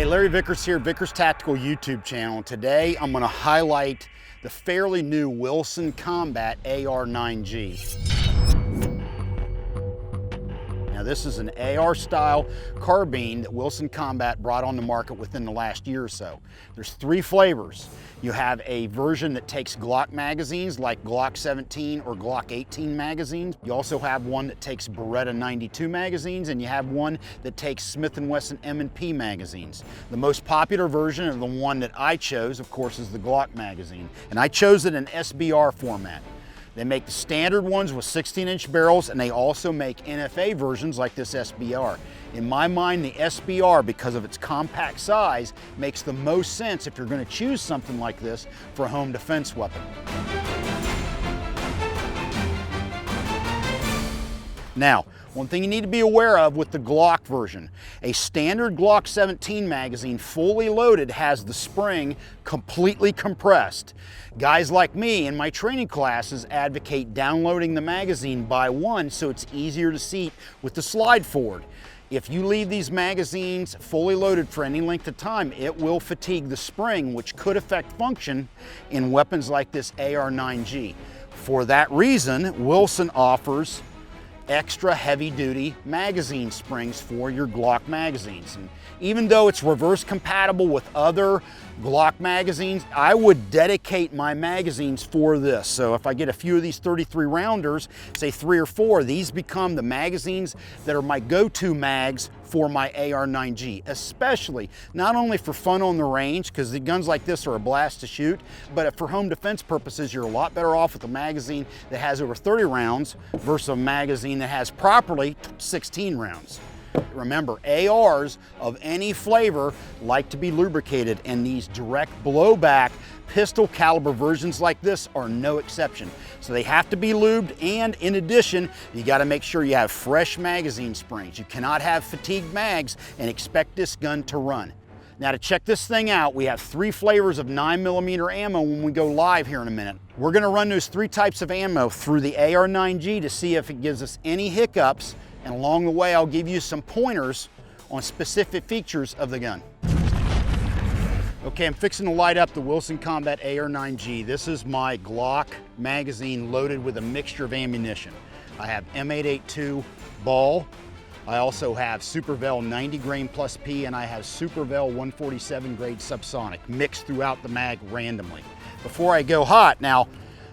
Larry Vickers here, Vickers Tactical YouTube channel. Today I'm going to highlight the fairly new Wilson Combat AR9G. Now this is an AR Style Carbine that Wilson Combat brought on the market within the last year or so. There's three flavors. You have a version that takes Glock magazines like Glock 17 or Glock 18 magazines. You also have one that takes Beretta 92 magazines, and you have one that takes Smith & Wesson M&P magazines. The most popular version, and the one that I chose, of course, is the Glock magazine. And I chose it in SBR format. They make the standard ones with 16-inch barrels, and they also make NFA versions like this SBR. In my mind, the SBR, because of its compact size, makes the most sense if you're going to choose something like this for a home defense weapon. Now, one thing you need to be aware of with the Glock version, a standard Glock 17 magazine fully loaded has the spring completely compressed. Guys like me in my training classes advocate downloading the magazine by one so it's easier to seat with the slide forward. If you leave these magazines fully loaded for any length of time, it will fatigue the spring, which could affect function in weapons like this AR9G. For that reason, Wilson offers extra heavy-duty magazine springs for your Glock magazines. And even though it's reverse compatible with other Glock magazines, I would dedicate my magazines for this. So if I get a few of these 33 rounders, say 3 or 4, these become the magazines that are my go-to mags for my AR9G, especially not only for fun on the range, because the guns like this are a blast to shoot, but for home defense purposes, you're a lot better off with a magazine that has over 30 rounds versus a magazine that has properly 16 rounds. Remember, ARs of any flavor like to be lubricated, and these direct blowback pistol caliber versions like this are no exception. So they have to be lubed, and in addition, you got to make sure you have fresh magazine springs. You cannot have fatigued mags and expect this gun to run. Now, to check this thing out, we have 3 flavors of 9mm ammo when we go live here in a minute. We're going to run those 3 types of ammo through the AR9G to see if it gives us any hiccups, and along the way I'll give you some pointers on specific features of the gun. Okay, I'm fixing to light up the Wilson Combat AR9G. This is my Glock magazine loaded with a mixture of ammunition. I have M882 ball. I also have Supervel 90 grain plus P, and I have Supervel 147 grade subsonic mixed throughout the mag randomly. Before I go hot, now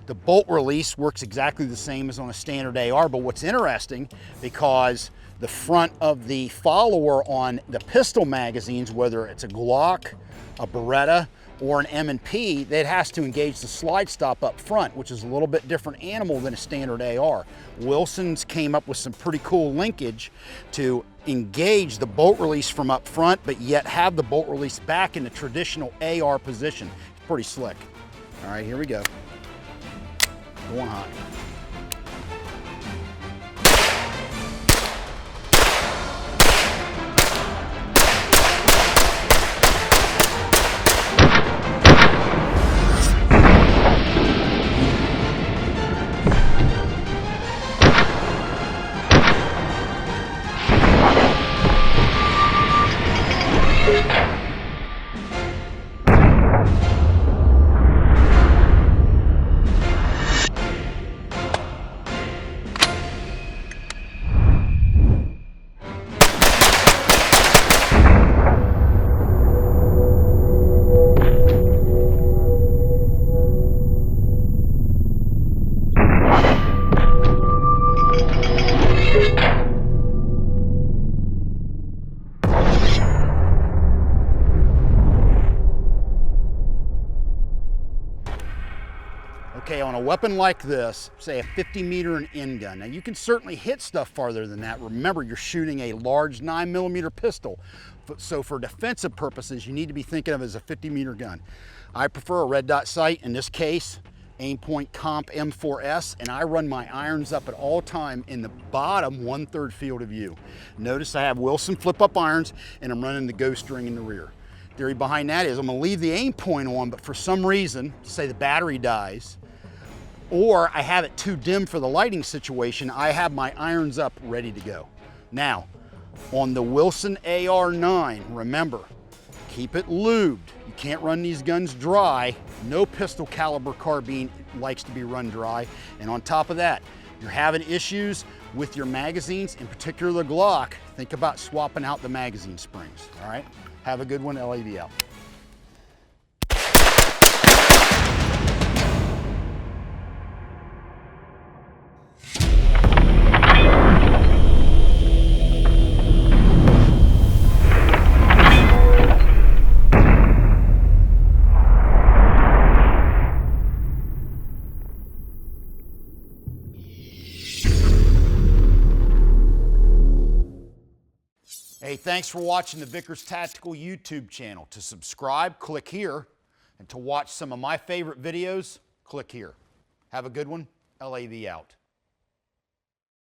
the bolt release works exactly the same as on a standard AR, but what's interesting, because the front of the follower on the pistol magazines, whether it's a Glock, a Beretta, or an M&P, that has to engage the slide stop up front, which is a little bit different animal than a standard AR. Wilson's came up with some pretty cool linkage to engage the bolt release from up front, but yet have the bolt release back in the traditional AR position. It's pretty slick. All right, here we go. Going hot. Okay, on a weapon like this, say a 50-meter end gun, now you can certainly hit stuff farther than that. Remember, you're shooting a large 9mm pistol. So for defensive purposes, you need to be thinking of it as a 50-meter gun. I prefer a red dot sight, in this case, Aimpoint Comp M4S, and I run my irons up at all time in the bottom 1/3 field of view. Notice I have Wilson flip-up irons, and I'm running the ghost ring in the rear. Theory behind that is I'm gonna leave the aim point on, but for some reason, say the battery dies, or I have it too dim for the lighting situation, I have my irons up ready to go. Now, on the Wilson AR9, remember, Keep it lubed. You can't run these guns dry. No pistol caliber carbine likes to be run dry. And on top of that, you're having issues with your magazines, in particular the Glock, think about swapping out the magazine springs, all right? Have a good one, LAV out. Hey, thanks for watching the Vickers Tactical YouTube channel. To subscribe, click here. And to watch some of my favorite videos, click here. Have a good one. LAV out.